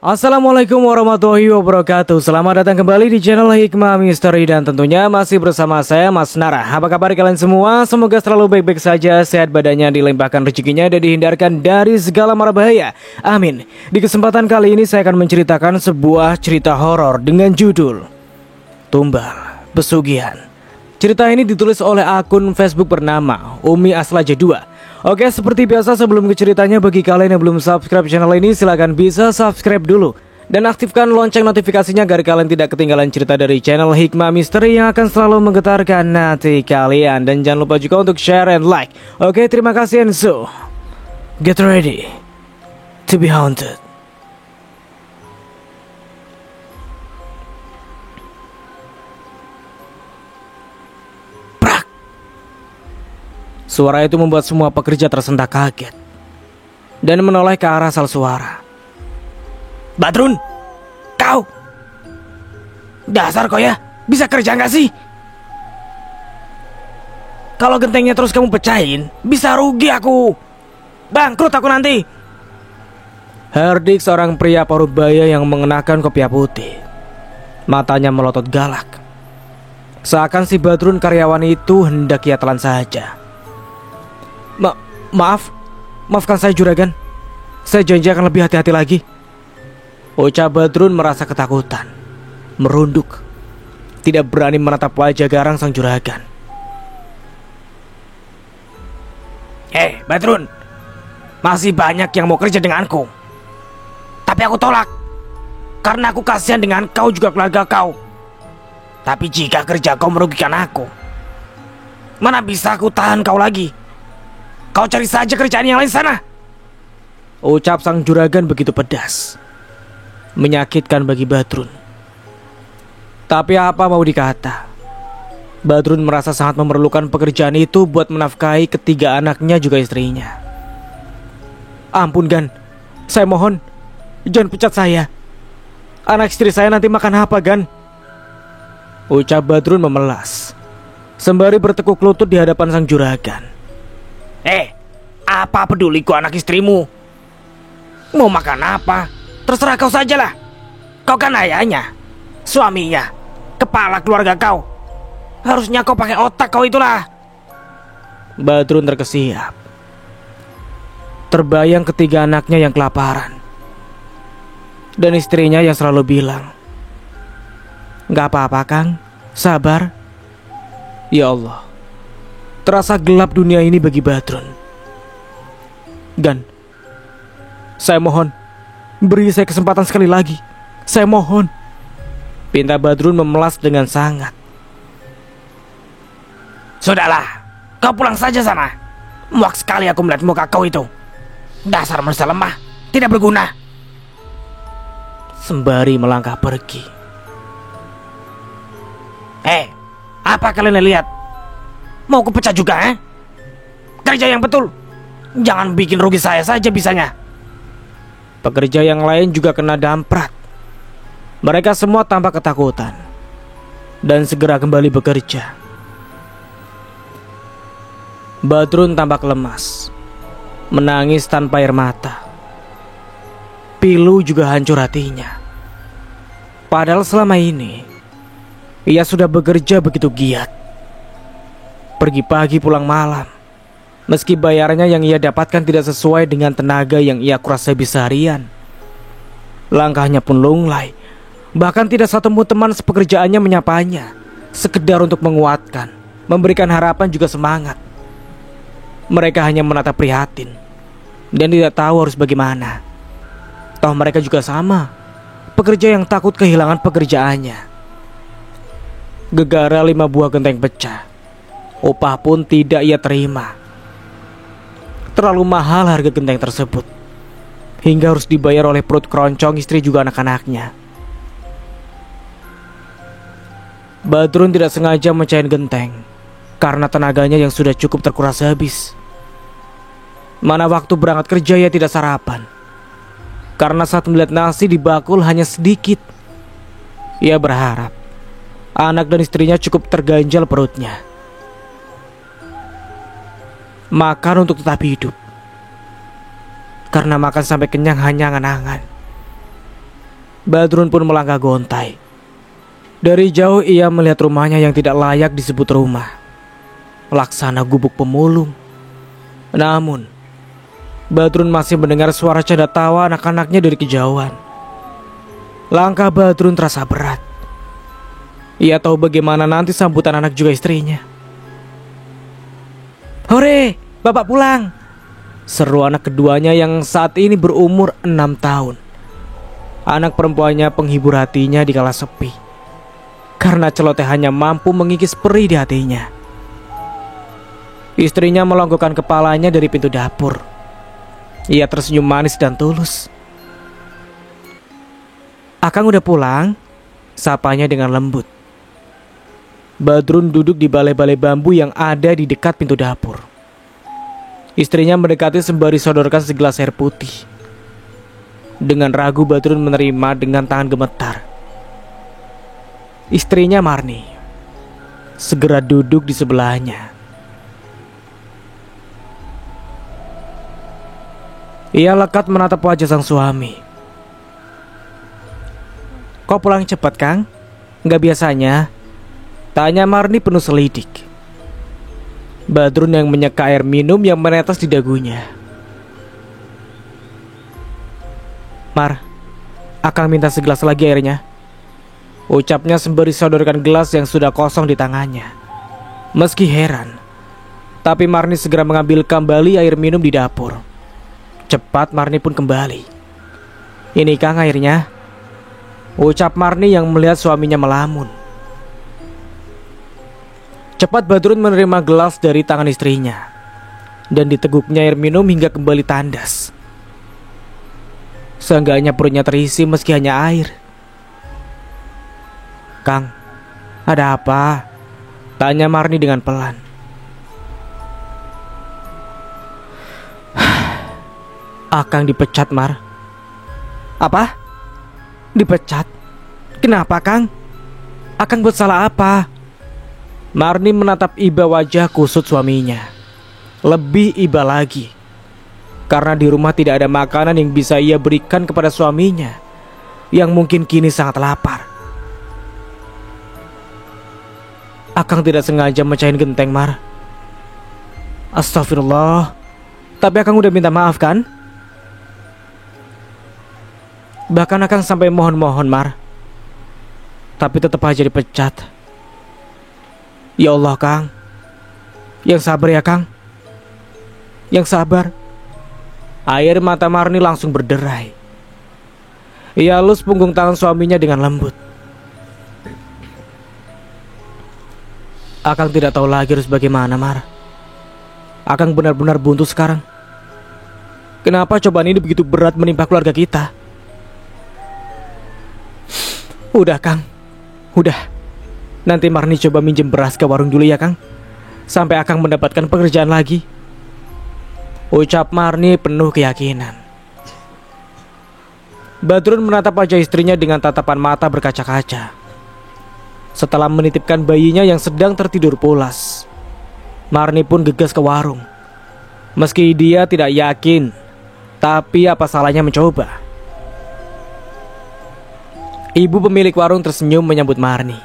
Assalamualaikum warahmatullahi wabarakatuh. Selamat datang kembali di channel Hikmah Misteri. Dan tentunya masih bersama saya Mas Nara. Apa kabar kalian semua? Semoga selalu baik-baik saja, sehat badannya, dilimpahkan rezekinya, dan dihindarkan dari segala mara bahaya. Amin. Di kesempatan kali ini saya akan menceritakan sebuah cerita horor dengan judul Tumbal Pesugihan. Cerita ini ditulis oleh akun Facebook bernama Umi Aslaja 2. Oke, seperti biasa sebelum ke ceritanya, bagi kalian yang belum subscribe channel ini, silahkan bisa subscribe dulu dan aktifkan lonceng notifikasinya agar kalian tidak ketinggalan cerita dari channel Hikmah Misteri yang akan selalu menggetarkan hati kalian. Dan jangan lupa juga untuk share and like. Oke, terima kasih, and so get ready to be haunted. Suara itu membuat semua pekerja tersentak kaget dan menoleh ke arah asal suara. Badrun, kau! Dasar kau ya, bisa kerja nggak sih? Kalau gentengnya terus kamu pecahin, bisa rugi aku. Bangkrut aku nanti. Herdik, seorang pria parubaya yang mengenakan kopiah putih. Matanya melotot galak. Seakan si Badrun karyawan itu hendak ia telan saja. Maafkan saya juragan. Saya janji akan lebih hati-hati lagi. Ucap Badrun merasa ketakutan, merunduk, tidak berani menatap wajah garang sang juragan. Hei Badrun, masih banyak yang mau kerja denganku, tapi aku tolak karena aku kasihan dengan kau juga keluarga kau. Tapi jika kerja kau merugikan aku, mana bisa aku tahan kau lagi? Kau cari saja kerjaan yang lain sana. Ucap sang juragan begitu pedas, menyakitkan bagi Badrun. Tapi apa mau dikata, Badrun merasa sangat memerlukan pekerjaan itu buat menafkahi ketiga anaknya juga istrinya. Ampun Gan, saya mohon, jangan pecat saya. Anak istri saya nanti makan apa Gan? Ucap Badrun memelas, sembari bertekuk lutut di hadapan sang juragan. Apa peduliku anak istrimu? Mau makan apa? Terserah kau sajalah. Kau kan ayahnya, suaminya, kepala keluarga kau. Harusnya kau pakai otak kau itulah. Badrun terkesiap. Terbayang ketiga anaknya yang kelaparan dan istrinya yang selalu bilang, "Gak apa-apa Kang, sabar." Ya Allah, terasa gelap dunia ini bagi Badrun. Gan, saya mohon, beri saya kesempatan sekali lagi. Saya mohon, pinta Badrun memelas dengan sangat. Sudahlah, kau pulang saja sana. Muak sekali aku melihat muka kau itu. Dasar manusia lemah, tidak berguna. Sembari melangkah pergi. Apa kalian lihat? Mau kupecah juga, Kerja yang betul. Jangan bikin rugi saya saja bisanya. Pekerja yang lain juga kena damprat. Mereka semua tampak ketakutan dan segera kembali bekerja. Badrun tampak lemas, menangis tanpa air mata. Pilu juga hancur hatinya. Padahal selama ini ia sudah bekerja begitu giat. Pergi pagi pulang malam. Meski bayarannya yang ia dapatkan tidak sesuai dengan tenaga yang ia kuras habis seharian. Langkahnya pun lunglai. Bahkan tidak satu teman sepekerjaannya menyapanya, sekedar untuk menguatkan, memberikan harapan juga semangat. Mereka hanya menatap prihatin dan tidak tahu harus bagaimana. Toh mereka juga sama, pekerja yang takut kehilangan pekerjaannya. Gegara 5 buah genteng pecah. Upah pun tidak ia terima. Terlalu mahal harga genteng tersebut, hingga harus dibayar oleh perut keroncong istri juga anak-anaknya. Badrun tidak sengaja mecahin genteng karena tenaganya yang sudah cukup terkuras habis. Mana waktu berangkat kerja ia tidak sarapan, karena saat melihat nasi di bakul hanya sedikit. Ia berharap anak dan istrinya cukup terganjal perutnya. Makan untuk tetap hidup, karena makan sampai kenyang hanya angan-angan. Badrun pun melangkah gontai. Dari jauh ia melihat rumahnya yang tidak layak disebut rumah, laksana gubuk pemulung. Namun Badrun masih mendengar suara canda tawa anak-anaknya dari kejauhan. Langkah Badrun terasa berat. Ia tahu bagaimana nanti sambutan anak juga istrinya. "Hore, bapak pulang!" seru anak keduanya yang saat ini berumur 6 tahun. Anak perempuannya penghibur hatinya di kala sepi, karena celotehannya mampu mengikis perih di hatinya. Istrinya melonggokan kepalanya dari pintu dapur. Ia tersenyum manis dan tulus. "Akang udah pulang?" sapanya dengan lembut. Badrun duduk di balai-balai bambu yang ada di dekat pintu dapur. Istrinya mendekati sembari sodorkan segelas air putih. Dengan ragu Badrun menerima dengan tangan gemetar. Istrinya Marni segera duduk di sebelahnya. Ia lekat menatap wajah sang suami. "Kok pulang cepat, Kang? Nggak biasanya?" tanya Marni penuh selidik. Badrun yang menyeka air minum yang menetes di dagunya. "Mar, akang minta segelas lagi airnya," ucapnya sembari sodorkan gelas yang sudah kosong di tangannya. Meski heran, tapi Marni segera mengambil kembali air minum di dapur. Cepat Marni pun kembali. "Ini Kang airnya," ucap Marni yang melihat suaminya melamun. Cepat Badrun menerima gelas dari tangan istrinya dan diteguknya air minum hingga kembali tandas. Seenggaknya perutnya terisi meski hanya air. "Kang, ada apa?" tanya Marni dengan pelan. "Akang dipecat, Mar." "Apa? Dipecat? Kenapa, Kang? Akang buat salah apa?" Marni menatap iba wajah kusut suaminya. Lebih iba lagi karena di rumah tidak ada makanan yang bisa ia berikan kepada suaminya yang mungkin kini sangat lapar. "Akang tidak sengaja mecahin genteng, Mar." "Astagfirullah, tapi Akang udah minta maaf kan?" "Bahkan Akang sampai mohon-mohon, Mar, tapi tetap aja dipecat." "Ya Allah, Kang, yang sabar ya, Kang, yang sabar." Air mata Marni langsung berderai. Ia halus punggung tangan suaminya dengan lembut. "Akang tidak tahu lagi harus bagaimana, Mar. Akang benar-benar buntu sekarang. Kenapa cobaan ini begitu berat menimpa keluarga kita?" "Udah, Kang, udah. Nanti Marni coba minjem beras ke warung dulu ya, Kang, sampai Akang mendapatkan pekerjaan lagi," ucap Marni penuh keyakinan. Badrun menatap wajah istrinya dengan tatapan mata berkaca-kaca. Setelah menitipkan bayinya yang sedang tertidur pulas, Marni pun gegas ke warung. Meski dia tidak yakin, tapi apa salahnya mencoba. Ibu pemilik warung tersenyum menyambut Marni.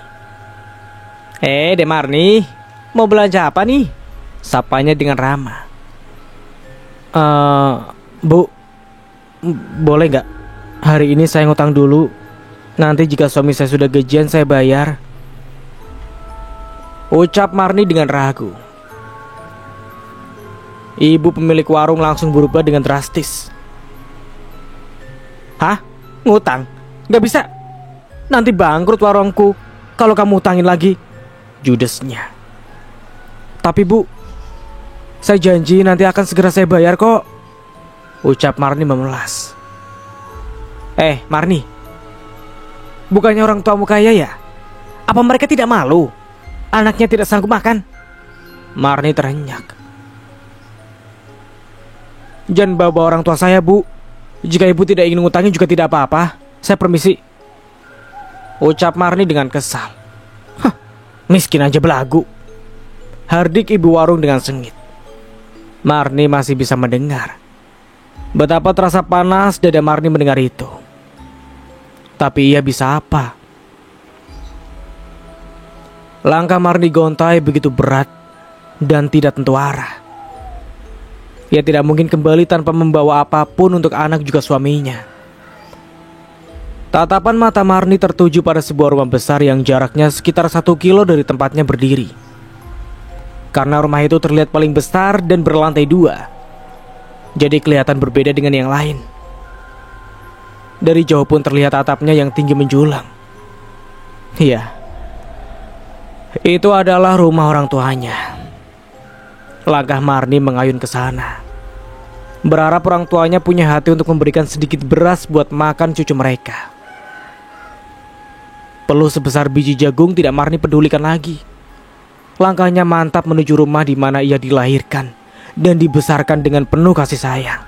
Dek Marni, mau belanja apa nih?" sapanya dengan ramah. Bu, boleh nggak? Hari ini saya ngutang dulu. Nanti jika suami saya sudah gajian saya bayar," ucap Marni dengan ragu. Ibu pemilik warung langsung berubah dengan drastis. "Hah? Ngutang? Nggak bisa. Nanti bangkrut warungku kalau kamu utangin lagi," judesnya. "Tapi Bu, saya janji nanti akan segera saya bayar kok," ucap Marni memelas. Marni, bukannya orang tuamu kaya ya? Apa mereka tidak malu? Anaknya tidak sanggup makan?" Marni terenyak. "Jangan bawa orang tua saya, Bu. Jika ibu tidak ingin ngutangin juga tidak apa-apa. Saya permisi," ucap Marni dengan kesal. "Miskin aja belagu," hardik ibu warung dengan sengit. Marni masih bisa mendengar betapa terasa panas dada Marni mendengar itu. Tapi ia bisa apa? Langkah Marni gontai begitu berat dan tidak tentu arah. Ia tidak mungkin kembali tanpa membawa apapun untuk anak juga suaminya. Tatapan mata Marni tertuju pada sebuah rumah besar yang jaraknya sekitar 1 kilo dari tempatnya berdiri. Karena rumah itu terlihat paling besar dan berlantai 2, jadi kelihatan berbeda dengan yang lain. Dari jauh pun terlihat atapnya yang tinggi menjulang. Iya, itu adalah rumah orang tuanya. Langkah Marni mengayun ke sana, berharap orang tuanya punya hati untuk memberikan sedikit beras buat makan cucu mereka. Peluh sebesar biji jagung tidak Marni pedulikan lagi. Langkahnya mantap menuju rumah di mana ia dilahirkan dan dibesarkan dengan penuh kasih sayang.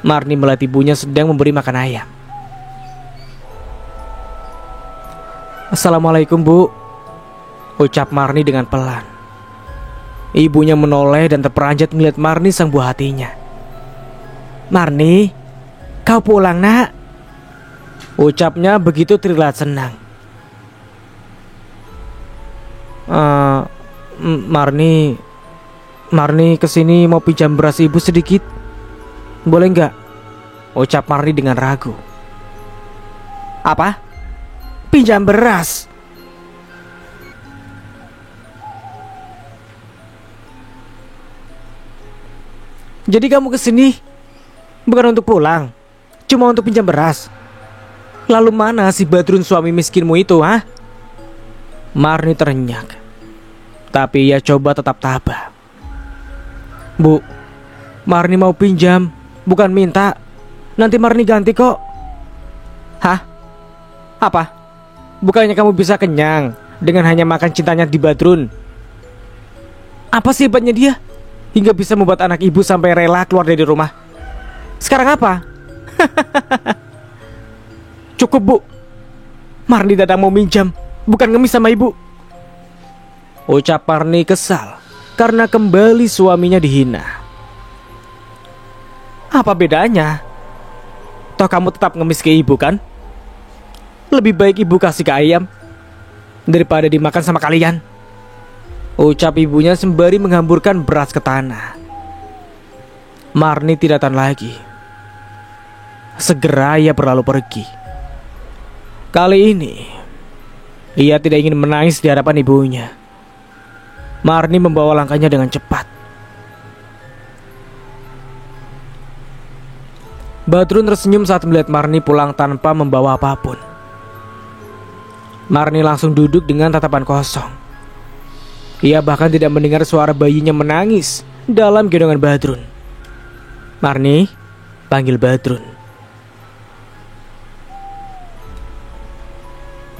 Marni melihat ibunya sedang memberi makan ayam. "Assalamualaikum, Bu," ucap Marni dengan pelan. Ibunya menoleh dan terperanjat melihat Marni sang buah hatinya. "Marni, kau pulang, Nak?" ucapnya begitu terlihat senang. Marni kesini mau pinjam beras ibu sedikit. Boleh nggak?" ucap Marni dengan ragu. "Apa? Pinjam beras?" "Jadi kamu kesini bukan untuk pulang, cuma untuk pinjam beras? Lalu mana si Badrun suami miskinmu itu, ha?" Marni terenyak, tapi ia coba tetap tabah. "Bu, Marni mau pinjam, bukan minta. Nanti Marni ganti kok." "Hah? Apa? Bukannya kamu bisa kenyang dengan hanya makan cintanya di Badrun? Apa sih hebatnya dia hingga bisa membuat anak ibu sampai rela keluar dari rumah? Sekarang apa?" "Cukup, Bu. Marni datang mau minjam, bukan ngemis sama ibu," ucap Marni kesal karena kembali suaminya dihina. "Apa bedanya? Toh kamu tetap ngemis ke ibu kan? Lebih baik ibu kasih ke ayam daripada dimakan sama kalian," ucap ibunya sembari menghamburkan beras ke tanah. Marni tidak tahan lagi. Segera ia berlalu pergi. Kali ini ia tidak ingin menangis di hadapan ibunya. Marni membawa langkahnya dengan cepat. Badrun tersenyum saat melihat Marni pulang tanpa membawa apapun. Marni langsung duduk dengan tatapan kosong. Ia bahkan tidak mendengar suara bayinya menangis dalam gendongan Badrun. "Marni," panggil Badrun.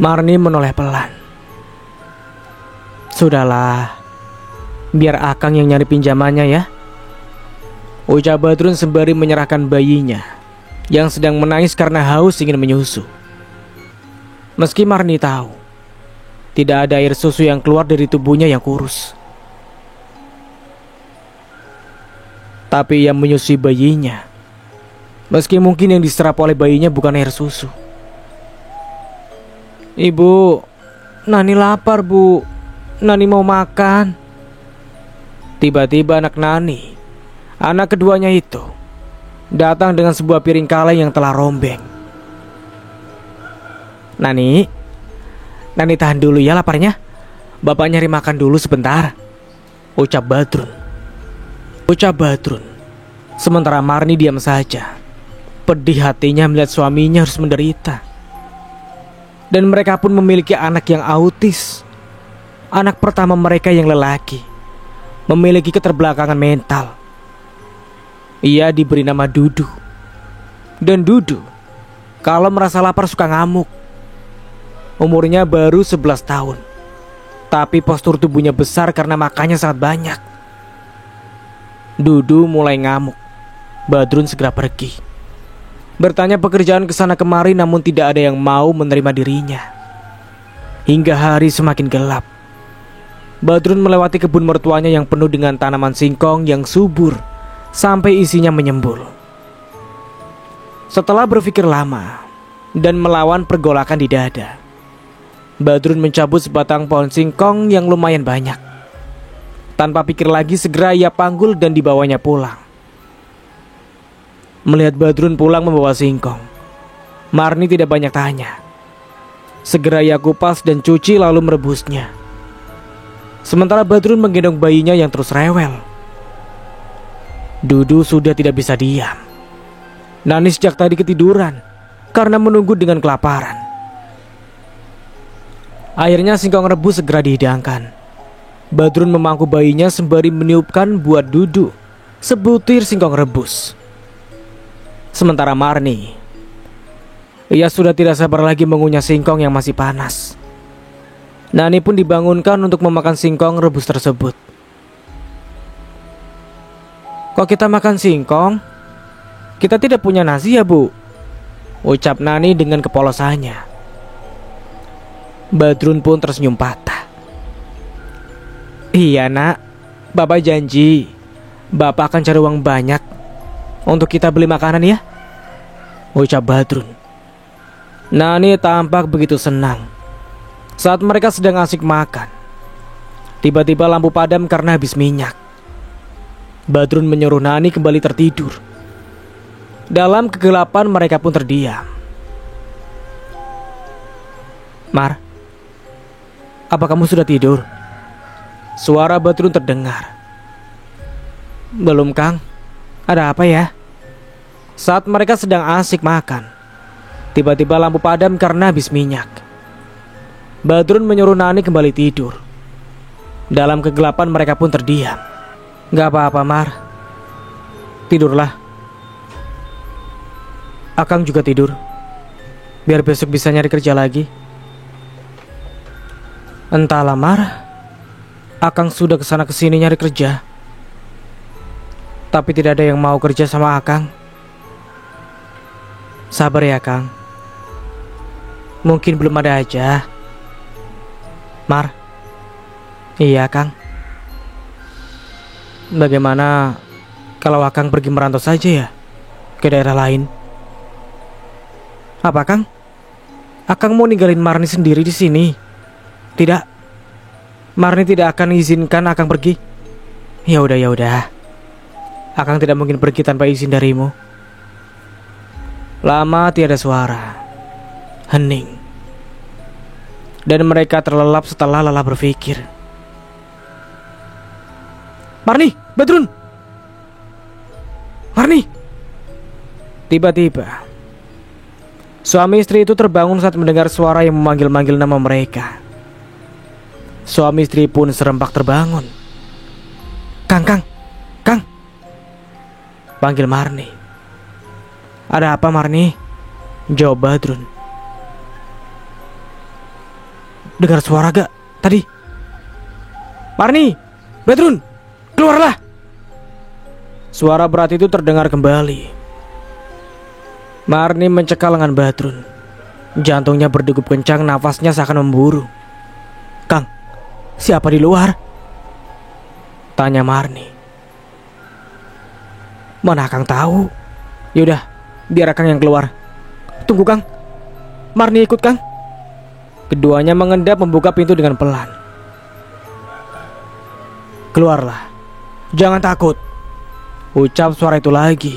Marni menoleh pelan. "Sudahlah, biar Akang yang nyari pinjamannya ya," ucap Badrun sembari menyerahkan bayinya yang sedang menangis karena haus ingin menyusu. Meski Marni tahu tidak ada air susu yang keluar dari tubuhnya yang kurus, tapi ia menyusui bayinya. Meski mungkin yang diserap oleh bayinya bukan air susu. "Ibu, Nani lapar, Bu. Nani mau makan." Tiba-tiba anak Nani, anak keduanya itu, datang dengan sebuah piring kaleng yang telah rombeng. Nani tahan dulu ya laparnya. Bapak nyari makan dulu sebentar," ucap Badrun. Sementara Marni diam saja. Pedih hatinya melihat suaminya harus menderita. Dan mereka pun memiliki anak yang autis. Anak pertama mereka yang lelaki memiliki keterbelakangan mental. Ia diberi nama Dudu. Dan Dudu kalau merasa lapar suka ngamuk. Umurnya baru 11 tahun, tapi postur tubuhnya besar karena makannya sangat banyak. Dudu mulai ngamuk. Badrun segera pergi. Bertanya pekerjaan kesana kemari, namun tidak ada yang mau menerima dirinya. Hingga hari semakin gelap. Badrun melewati kebun mertuanya yang penuh dengan tanaman singkong yang subur sampai isinya menyembul. Setelah berpikir lama, dan melawan pergolakan di dada. Badrun mencabut sebatang pohon singkong yang lumayan banyak. Tanpa pikir lagi segera ia panggul dan dibawanya pulang. Melihat Badrun pulang membawa singkong, Marni tidak banyak tanya. Segera ia kupas dan cuci lalu merebusnya. Sementara Badrun menggendong bayinya yang terus rewel. Dudu sudah tidak bisa diam. Nani sejak tadi ketiduran karena menunggu dengan kelaparan. Akhirnya singkong rebus segera dihidangkan. Badrun memangku bayinya sembari meniupkan buat Dudu sebutir singkong rebus. Sementara Marni, ia sudah tidak sabar lagi mengunyah singkong yang masih panas. Nani pun dibangunkan untuk memakan singkong rebus tersebut. Kok kita makan singkong? Kita tidak punya nasi ya, Bu? Ucap Nani dengan kepolosannya. Badrun pun tersenyum patah. Iya nak, Bapak janji Bapak akan cari uang banyak untuk kita beli makanan ya, ucap Badrun. Nani tampak begitu senang saat mereka sedang asik makan. Tiba-tiba lampu padam karena habis minyak. Badrun menyuruh Nani kembali tertidur. Dalam kegelapan mereka pun terdiam. Mar, apa kamu sudah tidur? Suara Badrun terdengar. Belum Kang, ada apa ya? Saat mereka sedang asik makan, tiba-tiba lampu padam karena habis minyak. Badrun menyuruh Nani kembali tidur. Dalam kegelapan mereka pun terdiam. Gak apa-apa Mar, tidurlah. Akang juga tidur, biar besok bisa nyari kerja lagi. Entahlah Mar, Akang sudah kesana kesini nyari kerja, tapi tidak ada yang mau kerja sama Akang. Sabar ya Kang, mungkin belum ada aja. Mar, iya Kang. Bagaimana kalau Akang pergi merantau saja ya ke daerah lain? Apa Kang? Akang mau ninggalin Marni sendiri di sini? Tidak, Marni tidak akan izinkan Akang pergi. Ya udah. Akang tidak mungkin pergi tanpa izin darimu. Lama tiada suara, hening, dan mereka terlelap setelah lelah berpikir. Marni, Badrun, Marni. Tiba-tiba suami istri itu terbangun saat mendengar suara yang memanggil-manggil nama mereka. Suami istri pun serempak terbangun. Kang, panggil Marni. Ada apa Marni? Jawab Badrun. Dengar suara gak tadi? Marni, Badrun, keluarlah. Suara berat itu terdengar kembali. Marni mencekal lengan Badrun. Jantungnya berdegup kencang, nafasnya seakan memburu. Kang, siapa di luar? Tanya Marni. Mana Kang tahu? Yaudah, biar Kang yang keluar. Tunggu Kang, Marni ikut Kang. Keduanya mengendap membuka pintu dengan pelan. Keluarlah, jangan takut, ucap suara itu lagi.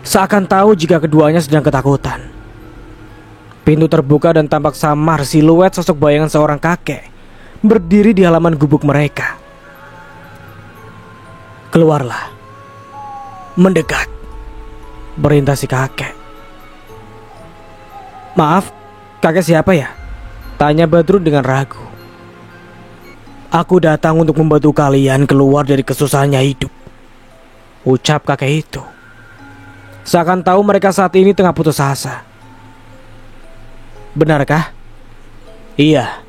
Seakan tahu jika keduanya sedang ketakutan. Pintu terbuka dan tampak samar siluet sosok bayangan seorang kakek berdiri di halaman gubuk mereka. Keluarlah, mendekat, perintah si kakek. Maaf, kakek siapa ya? Tanya Badrun dengan ragu. Aku datang untuk membantu kalian keluar dari kesusahannya hidup, ucap kakek itu. Seakan tahu mereka saat ini tengah putus asa. Benarkah? Iya.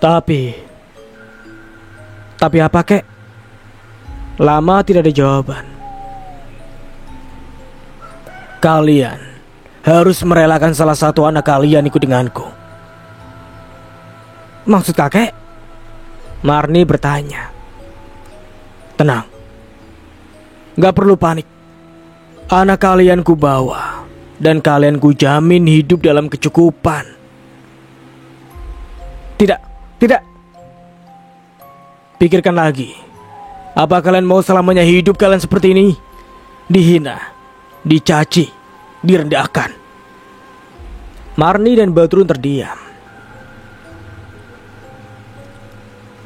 Tapi apa kek? Lama tidak ada jawaban. Kalian harus merelakan salah satu anak kalian ikut denganku. Maksud kakek? Marni bertanya. Tenang, gak perlu panik. Anak kalian ku bawa dan kalian kujamin hidup dalam kecukupan. Tidak, tidak. Pikirkan lagi. Apa kalian mau selamanya hidup kalian seperti ini? Dihina, dicaci, direndahkan. Marni dan Badrun terdiam.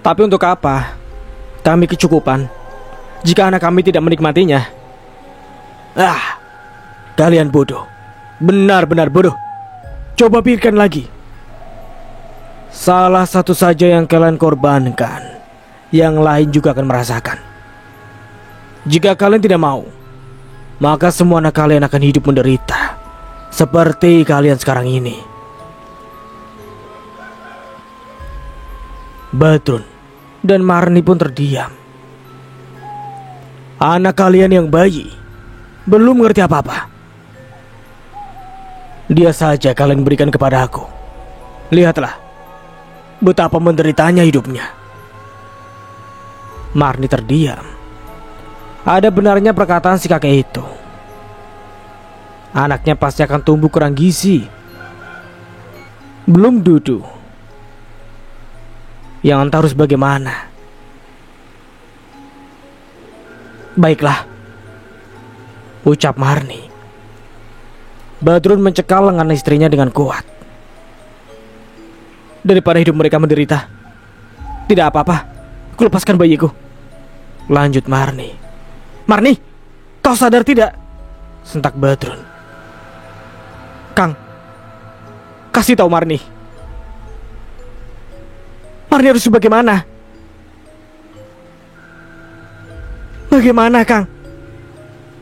Tapi untuk apa kami kecukupan jika anak kami tidak menikmatinya? Kalian bodoh. Benar-benar bodoh. Coba pikirkan lagi. Salah satu saja yang kalian korbankan, yang lain juga akan merasakan. Jika kalian tidak mau, maka semua anak kalian akan hidup menderita seperti kalian sekarang ini. Badrun dan Marni pun terdiam. Anak kalian yang bayi belum mengerti apa-apa. Dia saja kalian berikan kepada aku. Lihatlah betapa menderitanya hidupnya. Marni terdiam. Ada benarnya perkataan si kakek itu. Anaknya pasti akan tumbuh kurang gizi. Belum Dudu. Yang entah harus bagaimana. Baiklah, ucap Marni. Badrun mencekal lengan istrinya dengan kuat. Daripada hidup mereka menderita, tidak apa-apa, aku lepaskan bayiku. Lanjut Marni. Marni, kau sadar tidak? Sentak Badrun. Kang, kasih tahu Marni. Marni harus bagaimana? Bagaimana, Kang?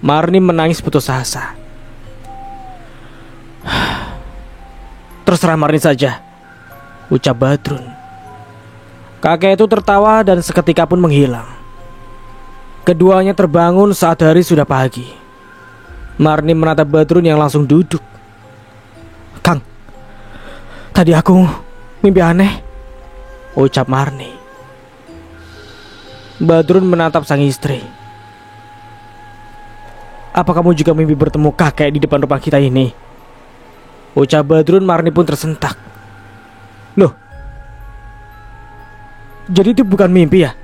Marni menangis putus asa. Terserah Marni saja, ucap Badrun. Kakek itu tertawa dan seketika pun menghilang. Keduanya terbangun saat hari sudah pagi. Marni menatap Badrun yang langsung duduk. Kang, tadi aku mimpi aneh, ucap Marni. Badrun menatap sang istri. Apa kamu juga mimpi bertemu kakek di depan rumah kita ini? Ucap Badrun. Marni pun tersentak. Loh, jadi itu bukan mimpi ya?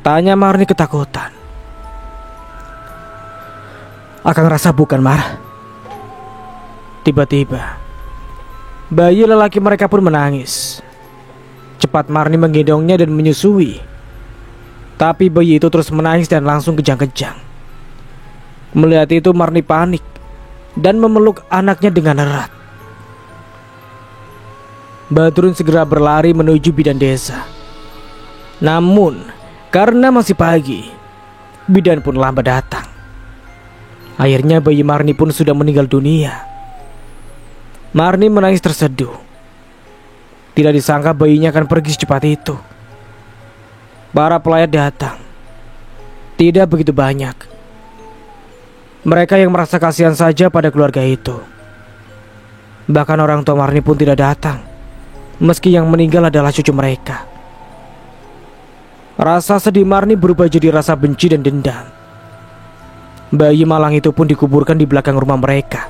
Tanya Marni ketakutan. Akang rasa bukan, Mar. Tiba-tiba bayi lelaki mereka pun menangis. Cepat Marni menggendongnya dan menyusui. Tapi bayi itu terus menangis dan langsung kejang-kejang. Melihat itu Marni panik dan memeluk anaknya dengan erat. Badrun segera berlari menuju bidan desa. Namun karena masih pagi, bidan pun lambat datang. Akhirnya bayi Marni pun sudah meninggal dunia. Marni menangis terseduh. Tidak disangka bayinya akan pergi secepat itu. Para pelayat datang. Tidak begitu banyak. Mereka yang merasa kasihan saja pada keluarga itu. Bahkan orang tua Marni pun tidak datang, meski yang meninggal adalah cucu mereka. Rasa sedih Marni berubah jadi rasa benci dan dendam. Bayi malang itu pun dikuburkan di belakang rumah mereka,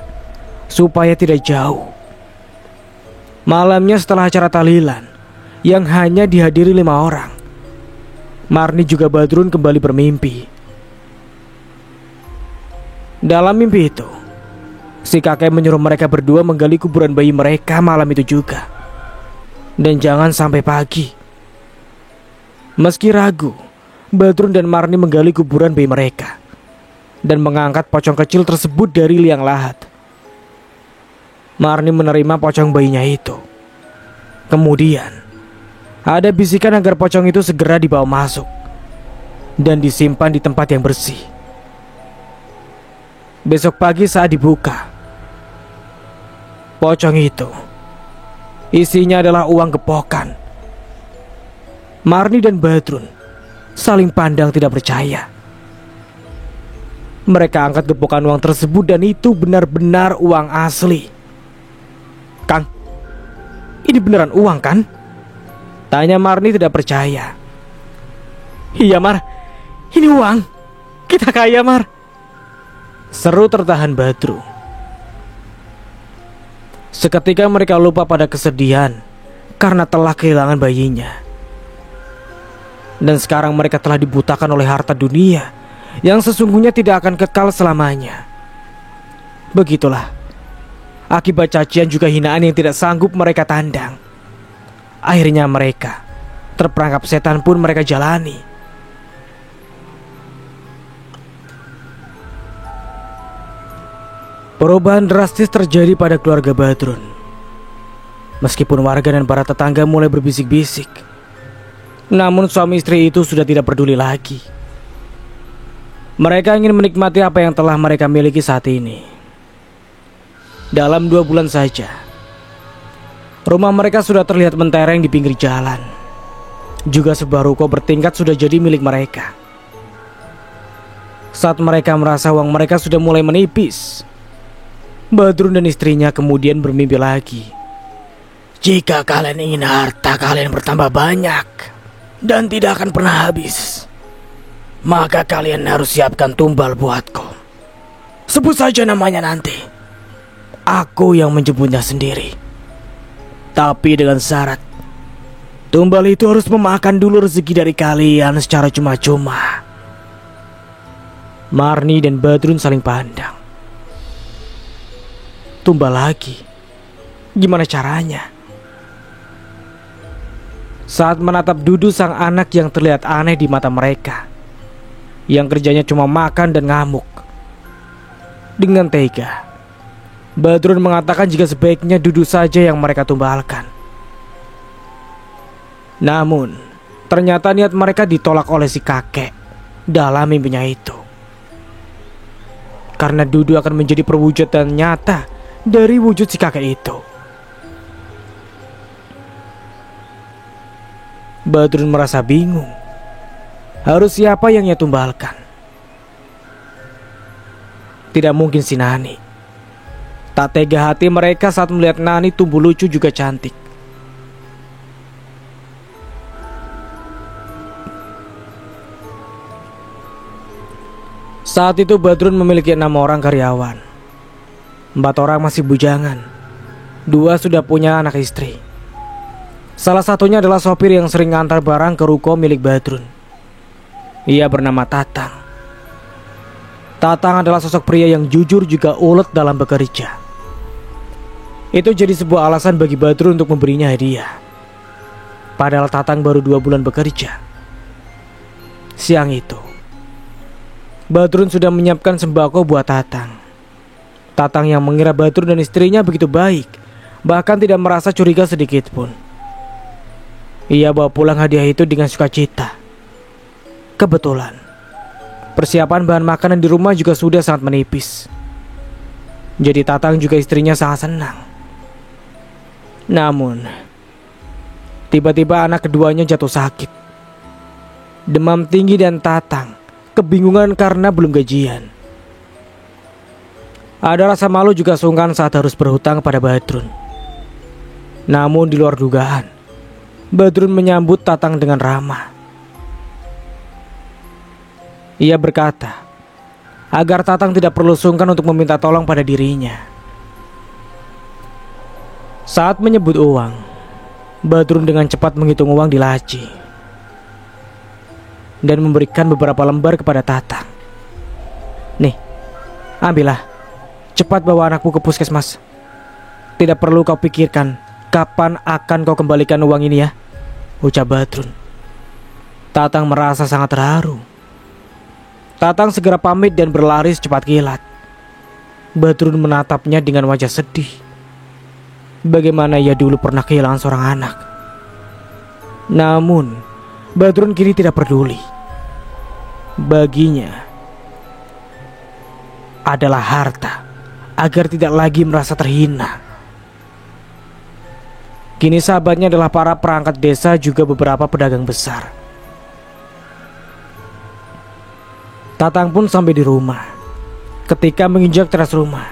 supaya tidak jauh. Malamnya setelah acara tahlilan, yang hanya dihadiri 5 orang, Marni juga Badrun kembali bermimpi. Dalam mimpi itu, si kakek menyuruh mereka berdua menggali kuburan bayi mereka malam itu juga. Dan jangan sampai pagi. Meski ragu, Badrun dan Marni menggali kuburan bayi mereka dan mengangkat pocong kecil tersebut dari liang lahat. Marni menerima pocong bayinya itu. Kemudian ada bisikan agar pocong itu segera dibawa masuk dan disimpan di tempat yang bersih. Besok pagi saat dibuka, pocong itu isinya adalah uang gepokan. Marni dan Badrun saling pandang tidak percaya. Mereka angkat gepokan uang tersebut dan itu benar-benar uang asli. Kang, ini beneran uang kan? Tanya Marni tidak percaya. Iya Mar, ini uang. Kita kaya Mar. Seru tertahan Badrun. Seketika mereka lupa pada kesedihan karena telah kehilangan bayinya. Dan sekarang mereka telah dibutakan oleh harta dunia yang sesungguhnya tidak akan kekal selamanya. Begitulah akibat cacian juga hinaan yang tidak sanggup mereka tandang. Akhirnya mereka terperangkap setan pun mereka jalani. Perubahan drastis terjadi pada keluarga Badrun. Meskipun warga dan para tetangga mulai berbisik-bisik, namun suami istri itu sudah tidak peduli lagi. Mereka ingin menikmati apa yang telah mereka miliki saat ini. Dalam 2 bulan saja, rumah mereka sudah terlihat mentereng di pinggir jalan. Juga sebuah ruko bertingkat sudah jadi milik mereka. Saat mereka merasa uang mereka sudah mulai menipis, Badrun dan istrinya kemudian bermimpi lagi. Jika kalian ingin harta kalian bertambah banyak dan tidak akan pernah habis, maka kalian harus siapkan tumbal buatku. Sebut saja namanya nanti. Aku yang menjemputnya sendiri. Tapi dengan syarat, tumbal itu harus memakan dulu rezeki dari kalian secara cuma-cuma. Marni dan Badrun saling pandang. Tumbal lagi? Gimana caranya? Saat menatap Dudu sang anak yang terlihat aneh di mata mereka, yang kerjanya cuma makan dan ngamuk, dengan tega, Badrun mengatakan jika sebaiknya Dudu saja yang mereka tumbalkan. Namun, ternyata niat mereka ditolak oleh si kakek dalam mimpinya itu. Karena Dudu akan menjadi perwujudan nyata dari wujud si kakek itu. Badrun merasa bingung. Harus siapa yang ia tumbalkan? Tidak mungkin si Nani. Tak tega hati mereka saat melihat Nani tumbuh lucu juga cantik. Saat itu Badrun memiliki 6 orang karyawan. 4 orang masih bujangan, 2 sudah punya anak istri. Salah satunya adalah sopir yang sering ngantar barang ke ruko milik Badrun. Ia bernama Tatang. Tatang adalah sosok pria yang jujur juga ulet dalam bekerja. Itu jadi sebuah alasan bagi Badrun untuk memberinya hadiah. Padahal Tatang baru 2 bulan bekerja. Siang itu, Badrun sudah menyiapkan sembako buat Tatang. Tatang yang mengira Badrun dan istrinya begitu baik, bahkan tidak merasa curiga sedikit pun. Ia bawa pulang hadiah itu dengan sukacita. Kebetulan, persiapan bahan makanan di rumah juga sudah sangat menipis. Jadi Tatang juga istrinya sangat senang. Namun, tiba-tiba anak keduanya jatuh sakit. Demam tinggi dan Tatang kebingungan karena belum gajian. Ada rasa malu juga sungkan saat harus berhutang pada Badrun. Namun di luar dugaan, Badrun menyambut Tatang dengan ramah. Ia berkata agar Tatang tidak perlu sungkan untuk meminta tolong pada dirinya. Saat menyebut uang, Badrun dengan cepat menghitung uang di laci dan memberikan beberapa lembar kepada Tatang. Nih, ambillah. Cepat bawa anakmu ke puskesmas. Tidak perlu kau pikirkan kapan akan kau kembalikan uang ini ya, ucap Badrun. Tatang merasa sangat terharu. Tatang segera pamit dan berlari secepat kilat. Badrun menatapnya dengan wajah sedih. Bagaimana ia dulu pernah kehilangan seorang anak. Namun, Badrun kini tidak peduli. Baginya adalah harta, agar tidak lagi merasa terhina. Kini sahabatnya adalah para perangkat desa juga beberapa pedagang besar. Tatang pun sampai di rumah. Ketika menginjak teras rumah,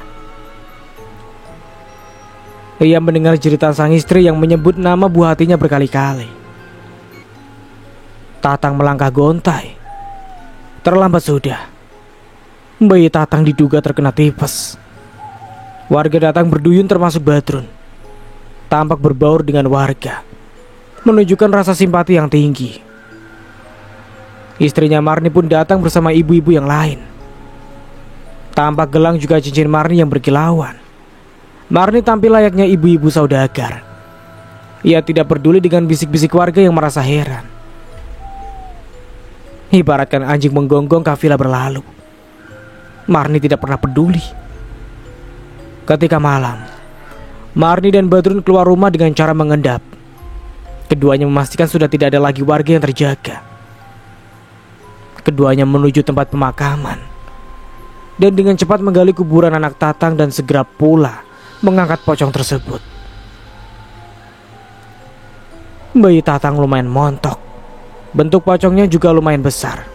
ia mendengar jeritan sang istri yang menyebut nama buah hatinya berkali-kali. Tatang melangkah gontai. Terlambat sudah. Bayi Tatang diduga terkena tipes. Warga datang berduyun termasuk Badrun. tampak berbaur dengan warga, menunjukkan rasa simpati yang tinggi. Istrinya Marni pun datang bersama ibu-ibu yang lain. Tampak gelang juga cincin Marni yang berkilauan. Marni tampil layaknya ibu-ibu saudagar. Ia tidak peduli dengan bisik-bisik warga yang merasa heran. Ibaratkan anjing menggonggong kafilah berlalu, Marni tidak pernah peduli. Ketika malam, Marni dan Badrun keluar rumah dengan cara mengendap. Keduanya memastikan sudah tidak ada lagi warga yang terjaga. Keduanya menuju tempat pemakaman dan dengan cepat menggali kuburan anak Tatang dan segera pula mengangkat pocong tersebut. Bayi Tatang lumayan montok. Bentuk pocongnya juga lumayan besar.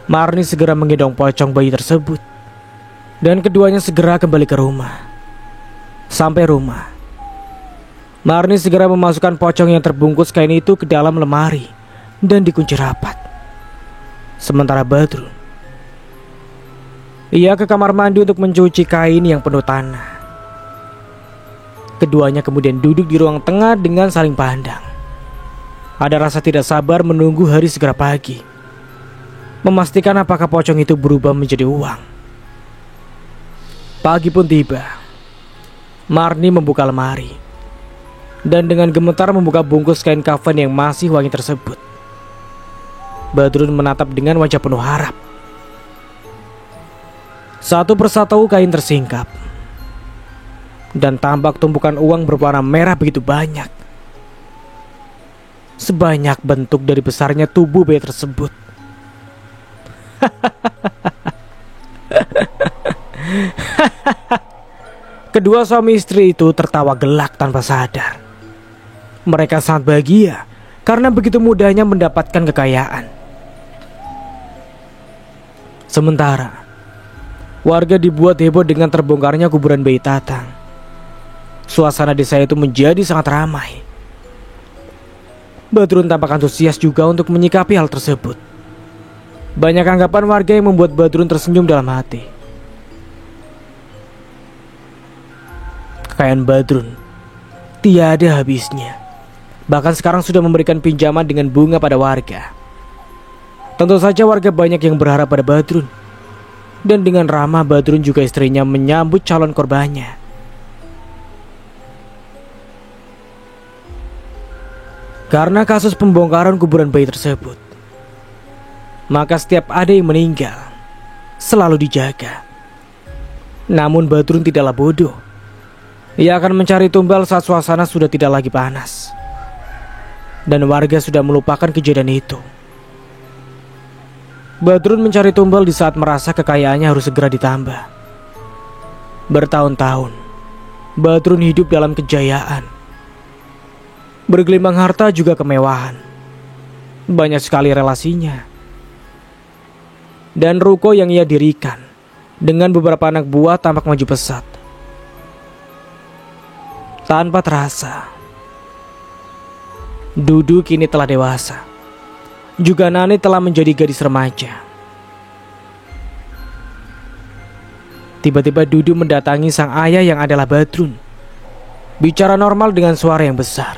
Marni segera menggendong pocong bayi tersebut dan keduanya segera kembali ke rumah. Sampai rumah, Marni segera memasukkan pocong yang terbungkus kain itu ke dalam lemari dan dikunci rapat. Sementara Badrun, ia ke kamar mandi untuk mencuci kain yang penuh tanah. Keduanya kemudian duduk di ruang tengah dengan saling pandang. Ada rasa tidak sabar menunggu hari segera pagi, memastikan apakah pocong itu berubah menjadi uang. Pagi pun tiba. Marni membuka lemari dan dengan gemetar membuka bungkus kain kafan yang masih wangi tersebut. Badrun menatap dengan wajah penuh harap. Satu persatu kain tersingkap dan tampak tumpukan uang berwarna merah begitu banyak, sebanyak bentuk dari besarnya tubuh bayi tersebut. Kedua suami istri itu tertawa gelak tanpa sadar. Mereka sangat bahagia karena begitu mudahnya mendapatkan kekayaan. Sementara warga dibuat heboh dengan terbongkarnya kuburan bayi Tatang. Suasana desa itu menjadi sangat ramai. Badrun tampak antusias juga untuk menyikapi hal tersebut. Banyak anggapan warga yang membuat Badrun tersenyum dalam hati. Kekayaan Badrun tiada habisnya. Bahkan sekarang sudah memberikan pinjaman dengan bunga pada warga. Tentu saja warga banyak yang berharap pada Badrun. Dan dengan ramah Badrun juga istrinya menyambut calon korbannya. Karena kasus pembongkaran kuburan bayi tersebut, maka setiap ada yang meninggal selalu dijaga. Namun Badrun tidaklah bodoh. Ia akan mencari tumbal saat suasana sudah tidak lagi panas dan warga sudah melupakan kejadian itu. Badrun mencari tumbal di saat merasa kekayaannya harus segera ditambah. Bertahun-tahun Badrun hidup dalam kejayaan, bergelimang harta juga kemewahan. Banyak sekali relasinya dan ruko yang ia dirikan dengan beberapa anak buah tampak maju pesat. Tanpa terasa, Dudu kini telah dewasa. Juga Nani telah menjadi gadis remaja. Tiba-tiba Dudu mendatangi sang ayah yang adalah Badrun. Bicara normal dengan suara yang besar.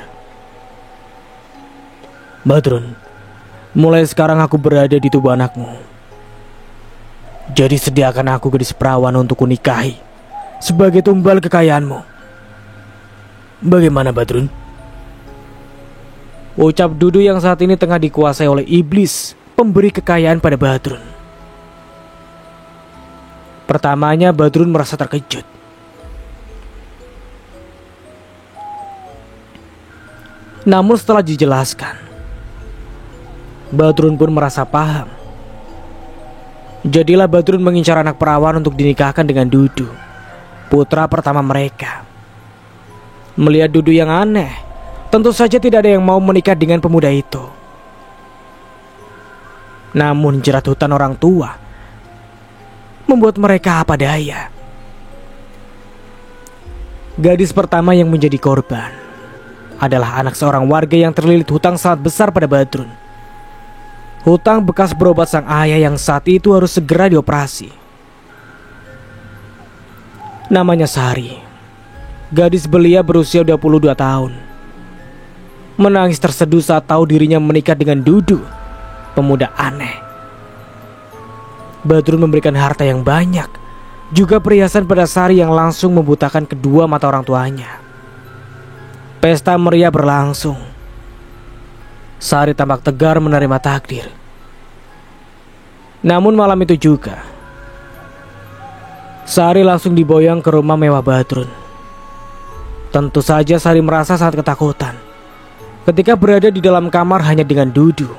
Badrun, mulai sekarang aku berada di tubuh anakmu. Jadi sediakan aku gadis perawan untuk kunikahi sebagai tumbal kekayaanmu. Bagaimana Badrun? Ucap Dudu yang saat ini tengah dikuasai oleh iblis pemberi kekayaan pada Badrun. Pertamanya Badrun merasa terkejut. Namun setelah dijelaskan, Badrun pun merasa paham. Jadilah Badrun mengincar anak perawan untuk dinikahkan dengan Dudu, putra pertama mereka. Melihat Dudu yang aneh, tentu saja tidak ada yang mau menikah dengan pemuda itu. Namun jerat hutan orang tua membuat mereka apa daya. Gadis pertama yang menjadi korban adalah anak seorang warga yang terlilit hutang sangat besar pada Badrun. Hutang bekas berobat sang ayah yang saat itu harus segera dioperasi. Namanya Sari. gadis belia berusia 22 tahun. Menangis terseduh saat tahu dirinya menikah dengan Dudu, pemuda aneh. Badrun memberikan harta yang banyak, juga perhiasan pada Sari yang langsung membutakan kedua mata orang tuanya. Pesta meriah berlangsung. Sari tampak tegar menerima takdir. Namun malam itu juga, Sari langsung diboyong ke rumah mewah Badrun. Tentu saja Sari merasa sangat ketakutan ketika berada di dalam kamar hanya dengan Dudu.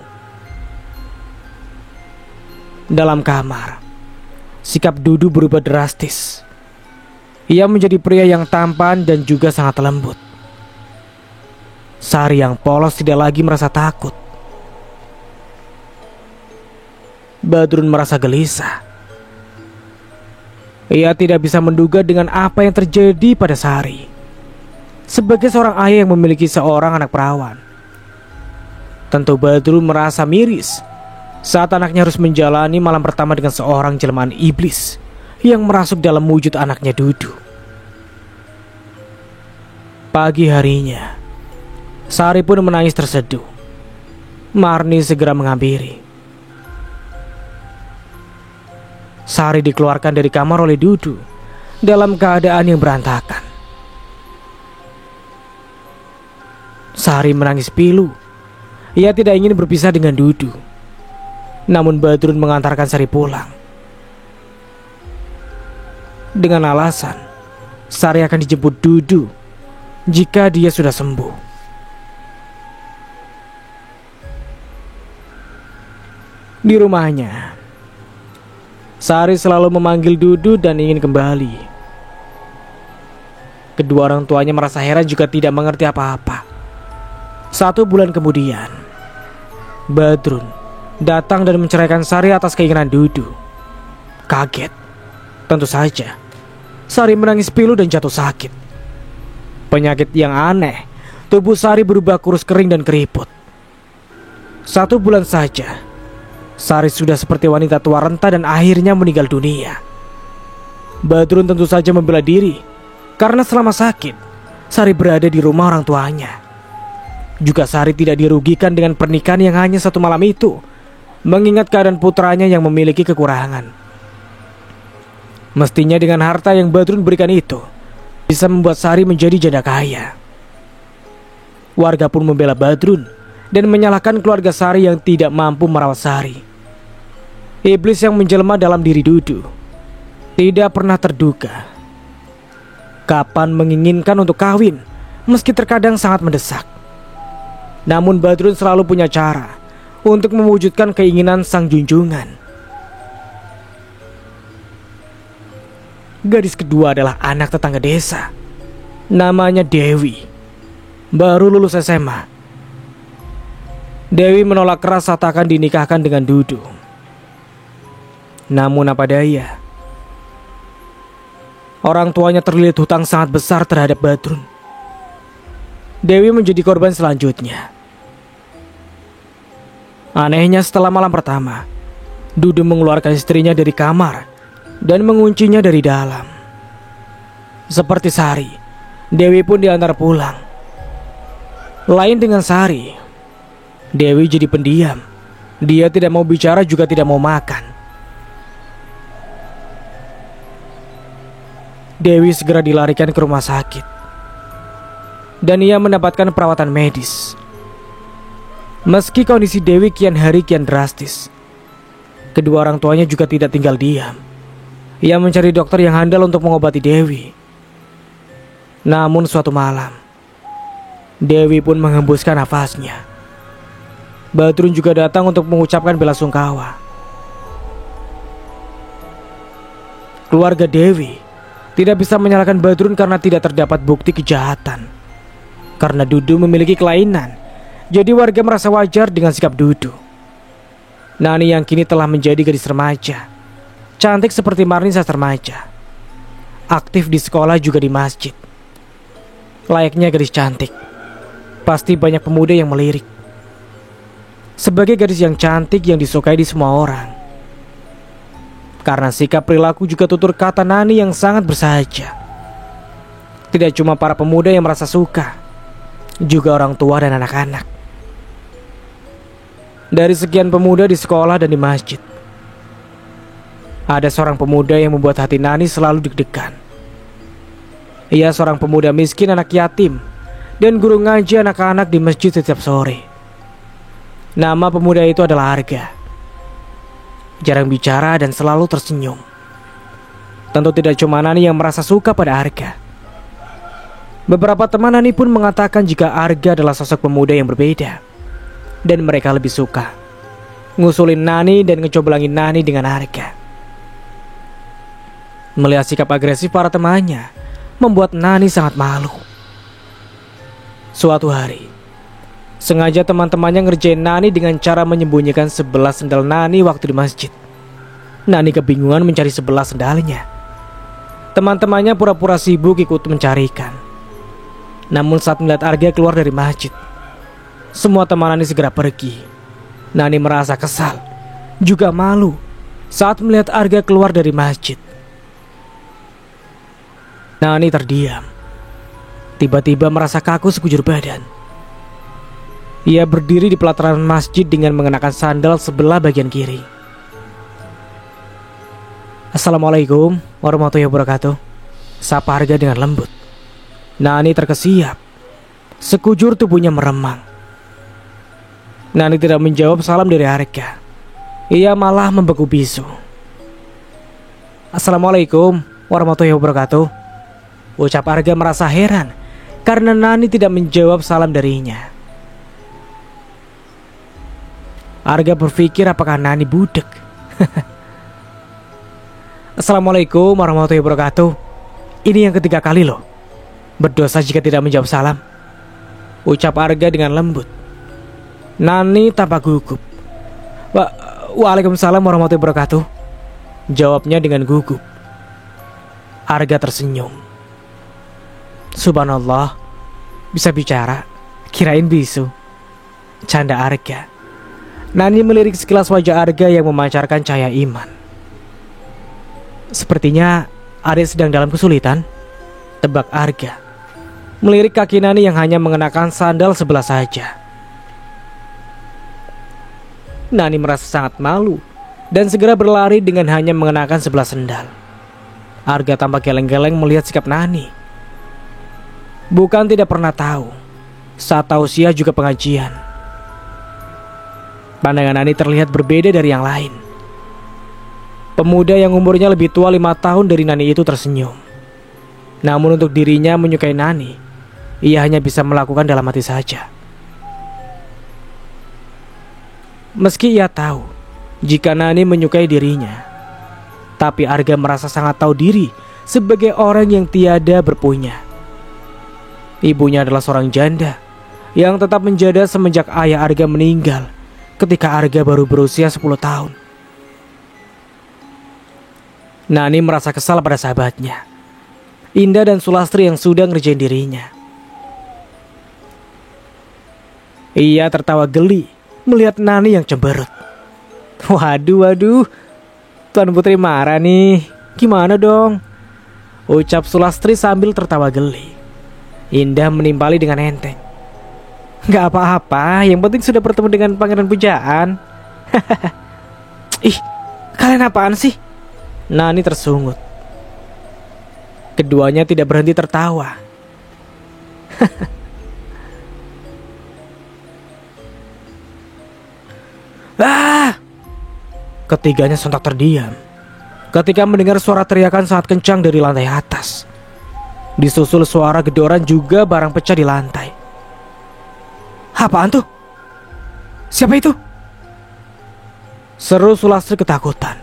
Dalam kamar, sikap Dudu berubah drastis. Ia menjadi pria yang tampan dan juga sangat lembut. Sari yang polos tidak lagi merasa takut. Badrun merasa gelisah. Ia tidak bisa menduga dengan apa yang terjadi pada Sari. Sebagai seorang ayah yang memiliki seorang anak perawan, tentu Badrun merasa miris saat anaknya harus menjalani malam pertama dengan seorang jelmaan iblis yang merasuk dalam wujud anaknya Dudu. Pagi harinya, Sari pun menangis terseduh. Marni segera menghampiri. Sari dikeluarkan dari kamar oleh Dudu dalam keadaan yang berantakan. Sari menangis pilu. Ia tidak ingin berpisah dengan Dudu. Namun Badrun mengantarkan Sari pulang dengan alasan Sari akan dijemput Dudu jika dia sudah sembuh. Di rumahnya, Sari selalu memanggil Dudu dan ingin kembali. Kedua orang tuanya merasa heran juga tidak mengerti apa-apa. 1 bulan kemudian, Badrun datang dan menceraikan Sari atas keinginan Dudu. Kaget, tentu saja, Sari menangis pilu dan jatuh sakit. Penyakit yang aneh, tubuh Sari berubah kurus kering dan keriput. 1 bulan saja, Sari sudah seperti wanita tua renta dan akhirnya meninggal dunia. Badrun tentu saja membela diri, karena selama sakit, Sari berada di rumah orang tuanya. Juga Sari tidak dirugikan dengan pernikahan yang hanya 1 malam itu, mengingat keadaan putranya yang memiliki kekurangan. Mestinya dengan harta yang Badrun berikan itu, bisa membuat Sari menjadi janda kaya. Warga pun membela Badrun dan menyalahkan keluarga Sari yang tidak mampu merawat Sari. Iblis yang menjelma dalam diri Dudu tidak pernah terduga kapan menginginkan untuk kawin, meski terkadang sangat mendesak. Namun Badrun selalu punya cara untuk mewujudkan keinginan sang junjungan. Gadis kedua adalah anak tetangga desa. Namanya Dewi. Baru lulus SMA. Dewi menolak keras saat akan dinikahkan dengan Dudu. Namun apa daya, orang tuanya terlilit hutang sangat besar terhadap Badrun. Dewi menjadi korban selanjutnya. Anehnya setelah malam pertama, Dudu mengeluarkan istrinya dari kamar dan menguncinya dari dalam. Seperti Sari, Dewi pun diantar pulang. Lain dengan Sari, Dewi jadi pendiam. Dia tidak mau bicara juga tidak mau makan. Dewi segera dilarikan ke rumah sakit dan ia mendapatkan perawatan medis. Meski kondisi Dewi kian hari kian drastis, kedua orang tuanya juga tidak tinggal diam. Ia mencari dokter yang handal untuk mengobati Dewi. Namun suatu malam, Dewi pun menghembuskan nafasnya. Badrun juga datang untuk mengucapkan belasungkawa. Keluarga Dewi tidak bisa menyalahkan Badrun karena tidak terdapat bukti kejahatan. Karena Dudu memiliki kelainan, jadi warga merasa wajar dengan sikap Dudu. Nani yang kini telah menjadi gadis remaja, cantik seperti Marni saat remaja, aktif di sekolah juga di masjid. Layaknya gadis cantik, pasti banyak pemuda yang melirik. Sebagai gadis yang cantik yang disukai di semua orang, karena sikap perilaku juga tutur kata Nani yang sangat bersahaja. Tidak cuma para pemuda yang merasa suka, juga orang tua dan anak-anak. Dari sekian pemuda di sekolah dan di masjid, ada seorang pemuda yang membuat hati Nani selalu deg-degan. Ia seorang pemuda miskin anak yatim dan guru ngaji anak-anak di masjid setiap sore. Nama pemuda itu adalah Arga. Jarang bicara dan selalu tersenyum. Tentu tidak cuma Nani yang merasa suka pada Arga. Beberapa teman Nani pun mengatakan jika Arga adalah sosok pemuda yang berbeda, dan mereka lebih suka ngusulin Nani dan ngecoblangin Nani dengan Arga. Melihat sikap agresif para temannya membuat Nani sangat malu. Suatu hari, sengaja teman-temannya ngerjain Nani dengan cara menyembunyikan 11 sendal Nani waktu di masjid. Nani kebingungan mencari 11 sendalnya. Teman-temannya pura-pura sibuk ikut mencarikan. Namun saat melihat Arga keluar dari masjid, semua teman Nani segera pergi. Nani merasa kesal, juga malu saat melihat Arga keluar dari masjid. Nani terdiam. Tiba-tiba merasa kaku sekujur badan. Ia berdiri di pelataran masjid dengan mengenakan sandal sebelah bagian kiri. Assalamualaikum warahmatullahi wabarakatuh, sapa Arga dengan lembut. Nani terkesiap. Sekujur tubuhnya meremang. Nani tidak menjawab salam dari Arga. Ia malah membeku bisu. Assalamualaikum warahmatullahi wabarakatuh, ucap Arga merasa heran karena Nani tidak menjawab salam darinya. Arga berpikir apakah Nani budek. Assalamualaikum warahmatullahi wabarakatuh. Ini yang ketiga kali loh. Berdosa jika tidak menjawab salam, ucap Arga dengan lembut. Nani tampak gugup. Waalaikumsalam warahmatullahi wabarakatuh, jawabnya dengan gugup. Arga tersenyum. Subhanallah, bisa bicara, kirain bisu, canda Arga. Nani melirik sekilas wajah Arga yang memancarkan cahaya iman. Sepertinya adik sedang dalam kesulitan, tebak Arga. Melirik kaki Nani yang hanya mengenakan sandal sebelah saja. Nani merasa sangat malu dan segera berlari dengan hanya mengenakan sebelah sendal. Arga tampak geleng-geleng melihat sikap Nani. Bukan tidak pernah tahu, saat tausiah juga pengajian, pandangan Nani terlihat berbeda dari yang lain. Pemuda yang umurnya lebih tua 5 tahun dari Nani itu tersenyum. Namun untuk dirinya menyukai Nani, ia hanya bisa melakukan dalam hati saja. Meski ia tahu jika Nani menyukai dirinya, tapi Arga merasa sangat tahu diri sebagai orang yang tiada berpunya. Ibunya adalah seorang janda yang tetap menjanda semenjak ayah Arga meninggal ketika Arga baru berusia 10 tahun. Nani merasa kesal pada sahabatnya, Indah dan Sulastri yang sudah ngerjain dirinya. Ia tertawa geli melihat Nani yang cemberut. Waduh, Tuan Putri marah nih. Gimana dong? Ucap Sulastri sambil tertawa geli. Indah menimpali dengan enteng. Gak apa-apa, yang penting sudah bertemu dengan pangeran pujaan. Ih, kalian apaan sih? Nani tersungut. Keduanya tidak berhenti tertawa. Ketiganya sontak terdiam ketika mendengar suara teriakan sangat kencang dari lantai atas. Disusul suara gedoran juga barang pecah di lantai. Apaan tuh? Siapa itu? Seru Sulastri ketakutan.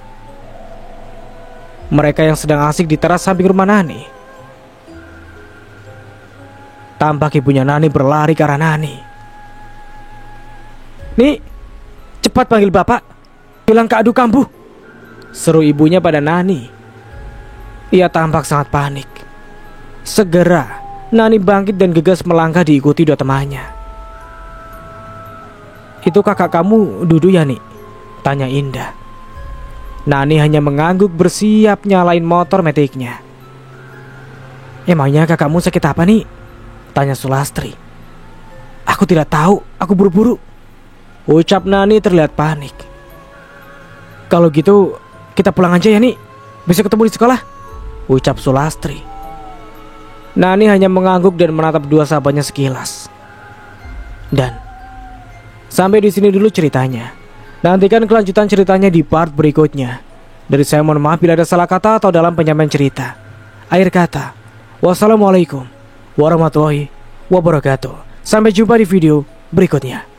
Mereka yang sedang asik di teras samping rumah Nani. Tampak ibunya Nani berlari ke arah Nani. Nih, cepat panggil bapak, bilang ke adu kambuh, seru ibunya pada Nani. Ia tampak sangat panik. Segera Nani bangkit dan gegas melangkah diikuti 2 temannya. Itu kakak kamu Dudu ya nih? Tanya Indah. Nani hanya mengangguk bersiap nyalain motor metiknya. Emangnya kakakmu sakit apa nih? Tanya Sulastri. Aku tidak tahu, aku buru-buru, ucap Nani terlihat panik. Kalau gitu kita pulang aja ya nih, besok ketemu di sekolah, ucap Sulastri. Nani hanya mengangguk dan menatap dua sahabatnya sekilas. Dan sampai di sini dulu ceritanya. Nantikan kelanjutan ceritanya di part berikutnya. Dari saya mohon maaf bila ada salah kata atau dalam penyampaian cerita. Akhir kata, wassalamualaikum warahmatullahi wabarakatuh. Sampai jumpa di video berikutnya.